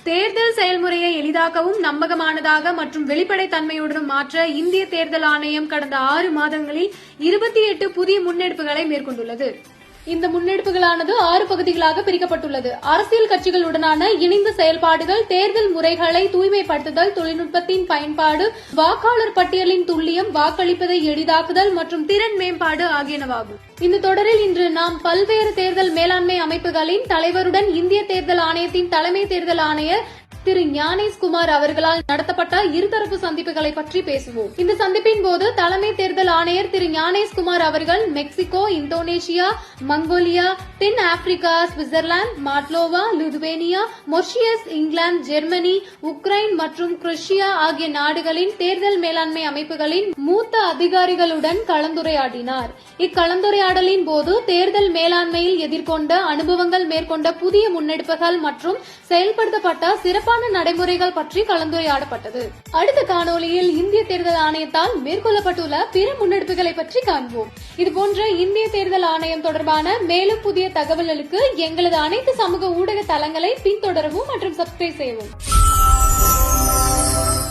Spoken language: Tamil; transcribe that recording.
தேர்தல் செயல்முறையை எளிதாக்கவும் நம்பகமானதாக மற்றும் வெளிப்படைத்தன்மையுடன் மாற்ற இந்திய தேர்தல் ஆணையம் கடந்த 6 மாதங்களில் 28 புதிய முன்னெடுப்புகளை மேற்கொண்டுள்ளது. இந்த முன்னெடுப்புகளானது 6 பகுதிகளாக பிரிக்கப்பட்டுள்ளது. அரசியல் கட்சிகளுடனான இணைந்த செயல்பாடுகள், தேர்தல் முறைகளை தூய்மைப்படுத்துதல், தொழில்நுட்பத்தின் பயன்பாடு, வாக்காளர் பட்டியலின் துல்லியம், வாக்களிப்பதை எளிதாக்குதல் மற்றும் திறன் மேம்பாடு ஆகியனவாகும். இந்த தொடரில் இன்று நாம் பல்வேறு தேர்தல் மேலாண்மை அமைப்புகளின் தலைவருடன் இந்திய தேர்தல் ஆணையத்தின் தலைமை தேர்தல் ஆணையர் திரு ஞானேஷ்குமார் அவர்களால் நடத்தப்பட்ட இருதரப்பு சந்திப்புகளை பற்றி பேசுவோம். இந்த சந்திப்பின் போது தலைமை தேர்தல் ஆணையர் திரு ஞானேஷ்குமார் அவர்கள் மெக்சிகோ, இந்தோனேஷியா, மங்கோலியா, தென் Africa, Switzerland, Moldova, Lithuania, Mauritius, England, Germany, Ukraine மற்றும் குரோஷியா ஆகிய நாடுகளின் தேர்தல் மேலாண்மை அமைப்புகளின் மூத்த அதிகாரிகளுடன் கலந்துரையாடினார். இக்கலந்துரையாடலின் போது தேர்தல் மேலாண்மையில் எதிர்கொண்ட அனுபவங்கள், மேற்கொண்ட புதிய முன்னெடுப்புகள் மற்றும் செயல்படுத்தப்பட்ட சிறப்பான நடைமுறைகள் பற்றி கலந்துரையாடப்பட்டது. அடுத்த காணொலியில் இந்திய தேர்தல் ஆணையத்தால் மேற்கொள்ளப்பட்டுள்ள பிற முன்னெடுப்புகளை பற்றி காண்போம். இதுபோன்ற இந்திய தேர்தல் ஆணையம் தொடர்பான மேலும் புதிய தகவல்களுக்கு எங்களது அனைத்து சமூக ஊடக தளங்களை பின்தொடரவும் மற்றும் சப்ஸ்கிரைப் செய்யவும்.